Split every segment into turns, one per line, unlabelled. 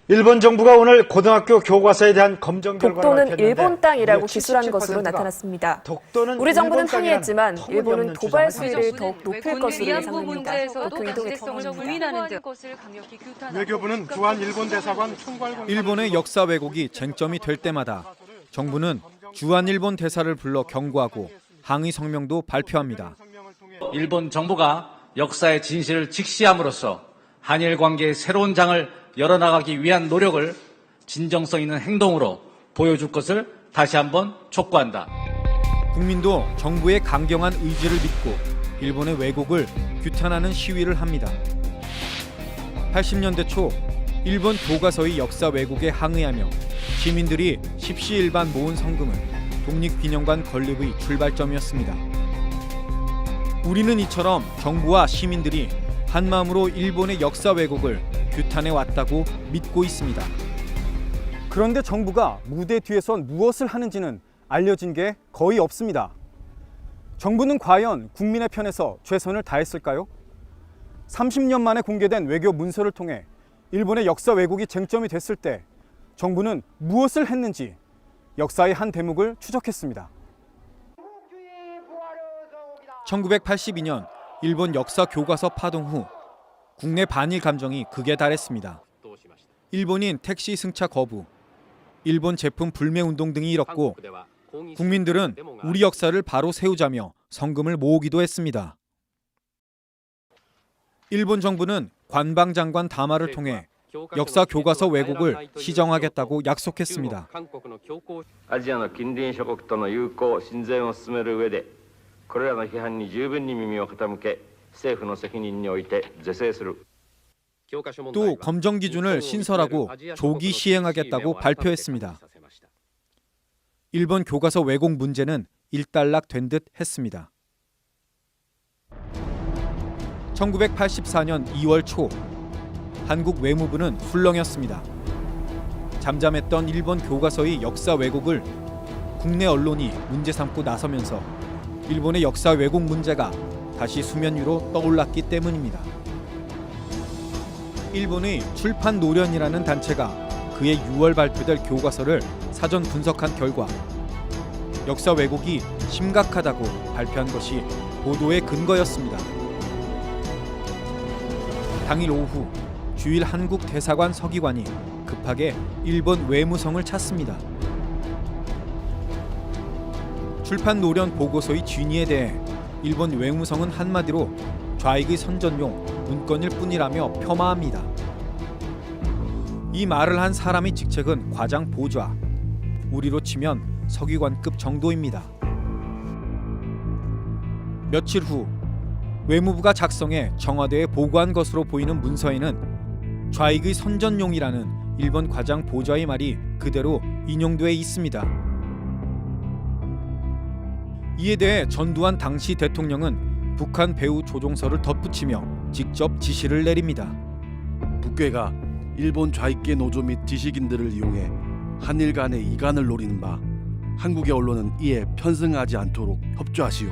일본 정부가 오늘 고등학교 교과서에 대한 검정 결과를
독도는
밝혔는데
일본 땅이라고
무려
기술한
77%가
것으로 나타났습니다.
독도는
우리 정부는
일본 땅이란
항의했지만
터무니없는
일본은 도발
주장을
수위를
했습니다.
더욱 높일 것으로 예상됩니다. 그 의도에
부인하는
외교부는 주한 일본 대사관 총괄
일본의 역사 왜곡이 쟁점이 될 때마다 정부는 주한 일본 대사를 불러 경고하고 항의 성명도 발표합니다.
일본 정부가 역사의 진실을 직시함으로써 한일 관계의 새로운 장을 열어나가기 위한 노력을 진정성 있는 행동으로 보여줄 것을 다시 한번 촉구한다.
국민도 정부의 강경한 의지를 믿고 일본의 왜곡을 규탄하는 시위를 합니다. 80년대 초 일본 교과서의 역사 왜곡에 항의하며 시민들이 십시일반 모은 성금은 독립기념관 건립의 출발점이었습니다. 우리는 이처럼 정부와 시민들이 한마음으로 일본의 역사 왜곡을 규탄해 왔다고 믿고 있습니다.
그런데 정부가 무대 뒤에선 무엇을 하는지는 알려진 게 거의 없습니다. 정부는 과연 국민의 편에서 최선을 다했을까요? 30년 만에 공개된 외교 문서를 통해 일본의 역사 왜곡이 쟁점이 됐을 때 정부는 무엇을 했는지 역사의 한 대목을 추적했습니다.
1982년 일본 역사 교과서 파동 후 국내 반일 감정이 극에 달했습니다. 일본인 택시 승차 거부, 일본 제품 불매 운동 등이 일었고 국민들은 우리 역사를 바로 세우자며 성금을 모으기도 했습니다. 일본 정부는 관방장관 담화를 통해 역사 교과서 왜곡을 시정하겠다고 약속했습니다.
アジアの近隣諸国との友好親善を進める上でこれらの批判に十分に耳を傾け政府の責任において是正する
또 검정 기준을 신설하고 조기 시행하겠다고 발표했습니다. 일본 교과서 왜곡 문제는 일단락된 듯 했습니다. 1984년 2월 초 한국 외무부는 술렁였습니다. 잠잠했던 일본 교과서의 역사 왜곡을 국내 언론이 문제 삼고 나서면서 일본의 역사 왜곡 문제가 다시 수면 위로 떠올랐기 때문입니다. 일본의 출판 노련이라는 단체가 그해 6월 발표될 교과서를 사전 분석한 결과 역사 왜곡이 심각하다고 발표한 것이 보도의 근거였습니다. 당일 오후 주일 한국 대사관 서기관이 급하게 일본 외무성을 찾습니다. 출판 노련 보고서의 진위에 대해 일본 외무성은 한마디로 좌익의 선전용 문건일 뿐이라며 폄하합니다. 이 말을 한 사람의 직책은 과장 보좌, 우리로 치면 서기관급 정도입니다. 며칠 후 외무부가 작성해 청와대에 보고한 것으로 보이는 문서에는 좌익의 선전용이라는 일본 과장 보좌의 말이 그대로 인용돼 있습니다. 이에 대해 전두환 당시 대통령은 북한 배후 조종서를 덧붙이며 직접 지시를 내립니다.
북괴가 일본 좌익계 노조 및 지식인들을 이용해 한일 간의 이간을 노리는 바 한국의 언론은 이에 편승하지 않도록 협조하시오.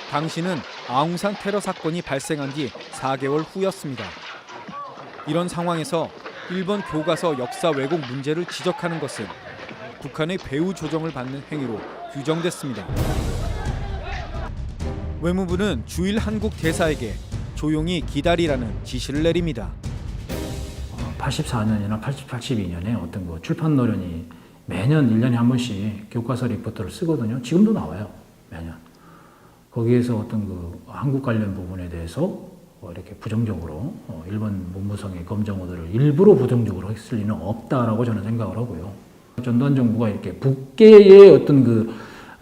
당시는 아웅산 테러 사건이 발생한 뒤 4개월 후였습니다. 이런 상황에서 일본 교과서 역사 왜곡 문제를 지적하는 것은 북한의 배후 조정을 받는 행위로 규정됐습니다. 외무부는 주일 한국 대사에게 조용히 기다리라는 지시를 내립니다.
84년이나 82년에 어떤 그 출판 노련이 매년 1년에 한 번씩 교과서 리포트를 쓰거든요. 지금도 나와요. 매년. 거기에서 어떤 그 한국 관련 부분에 대해서 이렇게 부정적으로 일본 문무성의 검정어들을 일부러 부정적으로 했을 리는 없다라고 저는 생각을 하고요. 전두환 정부가 이렇게 북계의 어떤 그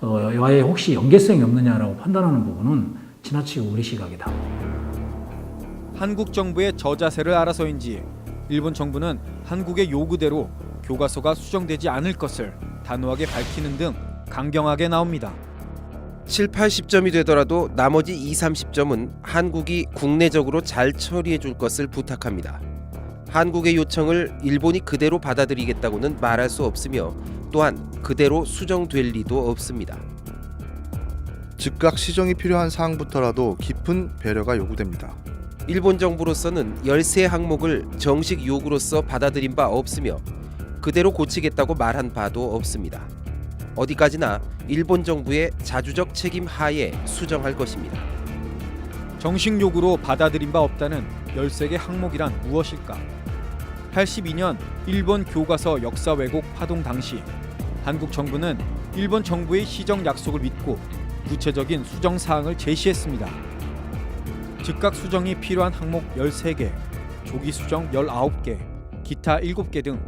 와의 혹시 연계성이 없느냐라고 판단하는 부분은 지나치고 우리 시각이다.
한국 정부의 저자세를 알아서인지 일본 정부는 한국의 요구대로 교과서가 수정되지 않을 것을 단호하게 밝히는 등 강경하게 나옵니다.
7, 80점이 되더라도 나머지 2, 30점은 한국이 국내적으로 잘 처리해 줄 것을 부탁합니다. 한국의 요청을 일본이 그대로 받아들이겠다고는 말할 수 없으며 또한 그대로 수정될 리도 없습니다.
즉각 시정이 필요한 사항부터라도 깊은 배려가 요구됩니다.
일본 정부로서는 13항목을 정식 요구로서 받아들인 바 없으며 그대로 고치겠다고 말한 바도 없습니다. 어디까지나 일본 정부의 자주적 책임 하에 수정할 것입니다.
정식 요구로 받아들인 바 없다는 13개 항목이란 무엇일까? 82년 일본 교과서 역사 왜곡 파동 당시 한국 정부는 일본 정부의 시정 약속을 믿고 구체적인 수정 사항을 제시했습니다. 즉각 수정이 필요한 항목 13개, 조기 수정 19개, 기타 7개 등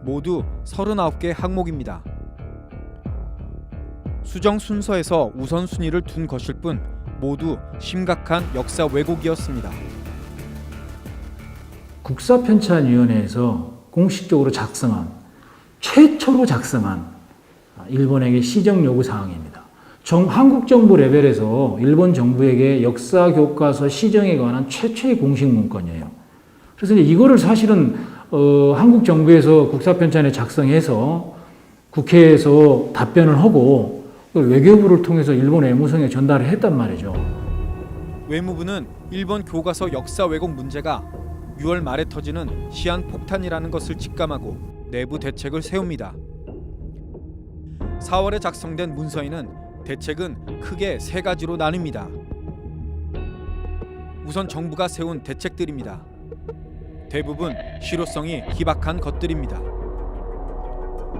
모두 39개 항목입니다. 수정 순서에서 우선순위를 둔 것일 뿐 모두 심각한 역사 왜곡이었습니다.
국사편찬위원회에서 공식적으로 최초로 작성한 일본에게 시정 요구 사항입니다. 한국 정부 레벨에서 일본 정부에게 역사 교과서 시정에 관한 최초의 공식 문건이에요. 그래서 이거를 사실은 한국 정부에서 국사편찬에 작성해서 국회에서 답변을 하고 외교부를 통해서 일본 외무성에 전달을 했단 말이죠.
외무부는 일본 교과서 역사 왜곡 문제가 6월 말에 터지는 시한폭탄이라는 것을 직감하고 내부 대책을 세웁니다. 4월에 작성된 문서에는 대책은 크게 3가지로 나뉩니다. 우선 정부가 세운 대책들입니다. 대부분 실효성이 희박한 것들입니다.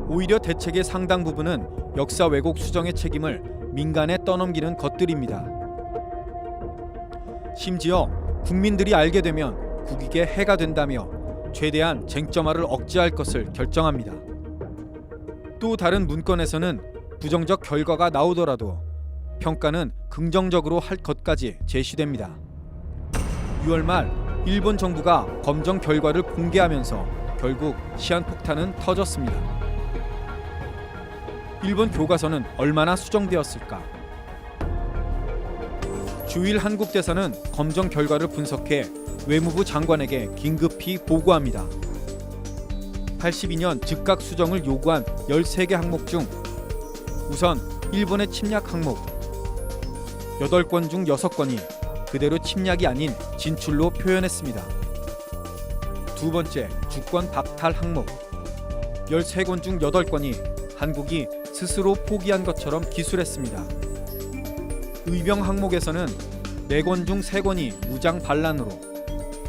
오히려 대책의 상당 부분은 역사 왜곡 수정의 책임을 민간에 떠넘기는 것들입니다. 심지어 국민들이 알게 되면 국익에 해가 된다며 최대한 쟁점화를 억제할 것을 결정합니다. 또 다른 문건에서는 부정적 결과가 나오더라도 평가는 긍정적으로 할 것까지 제시됩니다. 6월 말 일본 정부가 검정 결과를 공개하면서 결국 시한폭탄은 터졌습니다. 일본 교과서는 얼마나 수정되었을까? 주일 한국 대사는 검정 결과를 분석해 외무부 장관에게 긴급히 보고합니다. 82년 즉각 수정을 요구한 13개 항목 중 우선 일본의 침략 항목 8권 중 6건이 그대로 침략이 아닌 진출로 표현했습니다. 두 번째, 주권 박탈 항목 13권 중 8건이 한국이 스스로 포기한 것처럼 기술했습니다. 의병 항목에서는 4권 중 3건이 무장 반란으로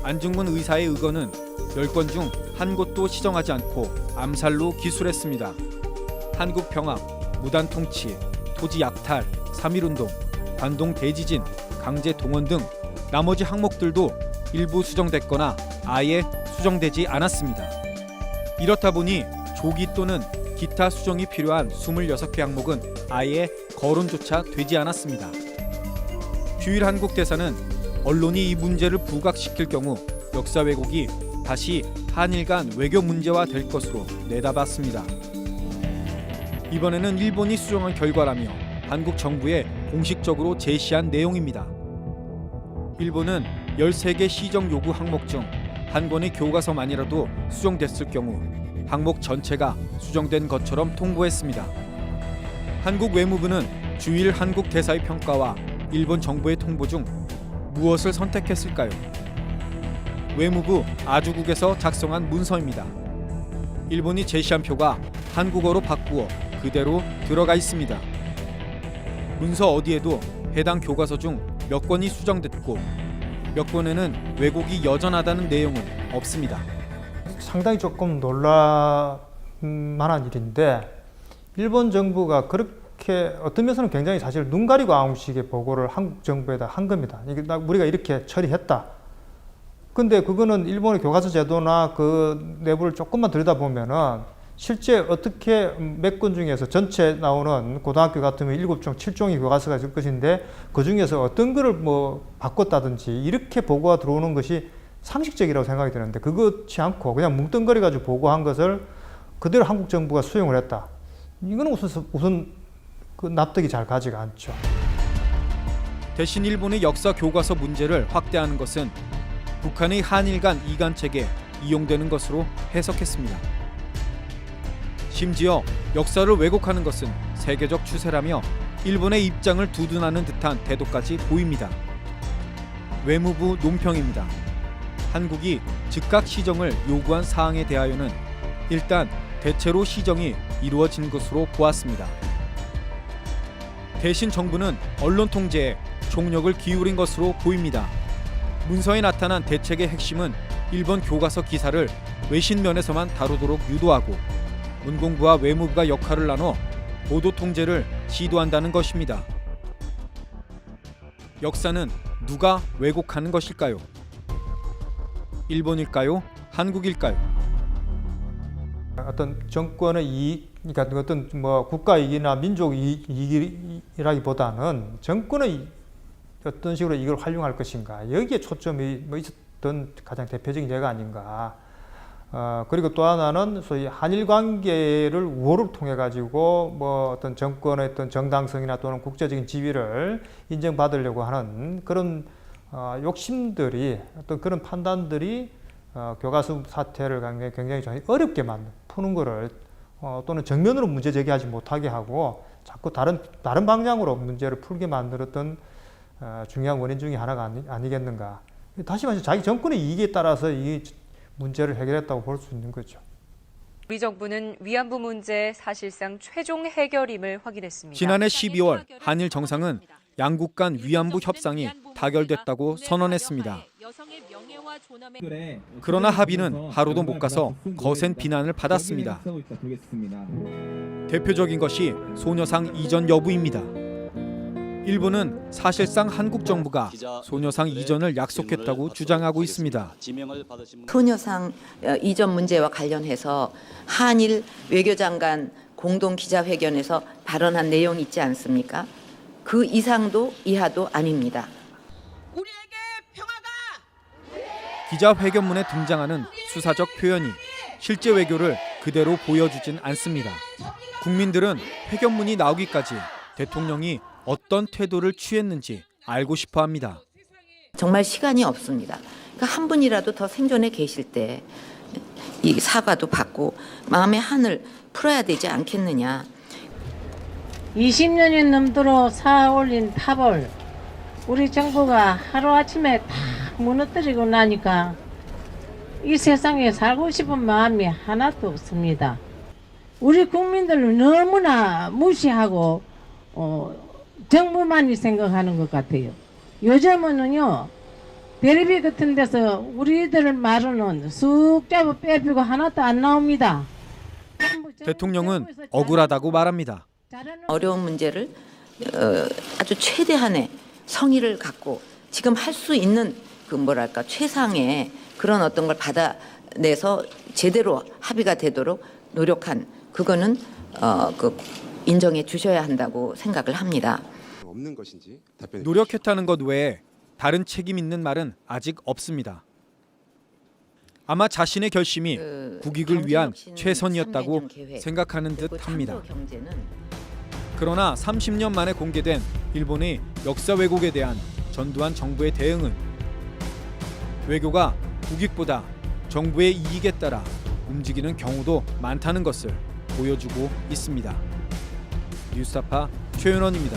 안중근 의사의 의거는 10건 중 1곳도 시정하지 않고 암살로 기술했습니다. 한국 병합, 무단 통치, 토지 약탈, 3.1운동, 관동 대지진, 강제 동원 등 나머지 항목들도 일부 수정됐거나 아예 수정되지 않았습니다. 이렇다 보니 조기 또는 기타 수정이 필요한 26개 항목은 아예 거론조차 되지 않았습니다. 주일 한국 대사는 언론이 이 문제를 부각시킬 경우 역사 왜곡이 다시 한일 간 외교 문제화 될 것으로 내다봤습니다. 이번에는 일본이 수정한 결과라며 한국 정부에 공식적으로 제시한 내용입니다. 일본은 13개 시정 요구 항목 중 한 권의 교과서만이라도 수정됐을 경우 항목 전체가 수정된 것처럼 통보했습니다. 한국 외무부는 주일 한국 대사의 평가와 일본 정부의 통보 중 무엇을 선택했을까요? 외무부 아주국에서 작성한 문서입니다. 일본이 제시한 표가 한국어로 바꾸어 그대로 들어가 있습니다. 문서 어디에도 해당 교과서 중 몇 권이 수정됐고 몇 권에는 왜곡이 여전하다는 내용은 없습니다.
상당히 조금 놀랄 만한 일인데 일본 정부가 그렇게 어떤 면에서는 굉장히 사실 눈 가리고 아웅식의 보고를 한국 정부에다 한 겁니다. 우리가 이렇게 처리했다. 근데 그거는 일본의 교과서 제도나 그 내부를 조금만 들여다보면은 실제 어떻게 몇 권 중에서 전체 나오는 고등학교 같으면 7종, 7종이 교과서가 있을 것인데 그 중에서 어떤 거를 뭐 바꿨다든지 이렇게 보고가 들어오는 것이 상식적이라고 생각이 드는데 그렇지 않고 그냥 뭉뚱거려 가지고 보고한 것을 그대로 한국 정부가 수용을 했다. 이거는 우선 그 납득이 잘 가지가 않죠.
대신 일본의 역사 교과서 문제를 확대하는 것은 북한의 한일 간 이간책에 이용되는 것으로 해석했습니다. 심지어 역사를 왜곡하는 것은 세계적 추세라며 일본의 입장을 두둔하는 듯한 태도까지 보입니다. 외무부 논평입니다. 한국이 즉각 시정을 요구한 사항에 대하여는 일단 대체로 시정이 이루어진 것으로 보았습니다. 대신 정부는 언론 통제에 총력을 기울인 것으로 보입니다. 문서에 나타난 대책의 핵심은 일본 교과서 기사를 외신면에서만 다루도록 유도하고 문공부와 외무부가 역할을 나눠 보도 통제를 시도한다는 것입니다. 역사는 누가 왜곡하는 것일까요? 일본일까요? 한국일까요?
어떤 정권의 이익, 그러니까 어떤 뭐 국가 이익이나 민족 이익이라기보다는 정권의 어떤 식으로 이걸 활용할 것인가, 여기에 초점이 뭐 있었던 가장 대표적인 예가 아닌가. 그리고 또 하나는 소위 한일 관계를 우호를 통해 가지고 뭐 어떤 정권의 어떤 정당성이나 또는 국제적인 지위를 인정받으려고 하는 그런 욕심들이, 어떤 그런 판단들이 교과서 사태를 굉장히 좀 어렵게 푸는 거를 또는 정면으로 문제 제기하지 못하게 하고 자꾸 다른 방향으로 문제를 풀게 만들었던 중요한 원인 중에 하나가 아니겠는가. 다시 말해서 자기 정권의 이익에 따라서 이 문제를 해결했다고 볼 수 있는 거죠.
우리 정부는 위안부 문제 사실상 최종 해결임을 확인했습니다.
지난해 12월 한일 정상은 양국 간 위안부 협상이 타결됐다고 선언했습니다. 그러나 합의는 하루도 못 가서 거센 비난을 받았습니다. 대표적인 것이 소녀상 이전 여부입니다. 일본은 사실상 한국 정부가 소녀상 이전을 약속했다고 주장하고 있습니다.
소녀상 이전 문제와 관련해서 한일 외교장관 공동 기자회견에서 발언한 내용이 있지 않습니까? 그 이상도 이하도 아닙니다.
기자회견문에 등장하는 수사적 표현이 실제 외교를 그대로 보여주진 않습니다. 국민들은 회견문이 나오기까지 대통령이 어떤 태도를 취했는지 알고 싶어 합니다.
정말 시간이 없습니다. 그러니까 한 분이라도 더 생존해 계실 때 이 사과도 받고 마음의 한을 풀어야 되지 않겠느냐.
20년이 넘도록 쌓아올린 탑을 우리 정부가 하루아침에 다 무너뜨리고 나니까 이 세상에 살고 싶은 마음이 하나도 없습니다. 우리 국민들을 너무나 무시하고 정부만이 생각하는 것 같아요. 요즘은요, 텔레비 같은 데서 우리들 말은 쑥 잡아 빼피고 하나도 안 나옵니다.
대통령은 억울하다고 말합니다.
어려운 문제를 아주 최대한의 성의를 갖고 지금 할 수 있는 그 뭐랄까 최상의 그런 어떤 걸 받아내서 제대로 합의가 되도록 노력한 그거는 그 인정해 주셔야 한다고 생각을 합니다.
없는 것인지 답변해
노력했다는 것 외에 다른 책임 있는 말은 아직 없습니다. 아마 자신의 결심이 국익을 위한 최선이었다고 생각하는 듯합니다. 그러나 30년 만에 공개된 일본의 역사 왜곡에 대한 전두환 정부의 대응은 외교가 국익보다 정부의 이익에 따라 움직이는 경우도 많다는 것을 보여주고 있습니다. 뉴스타파 최윤원입니다.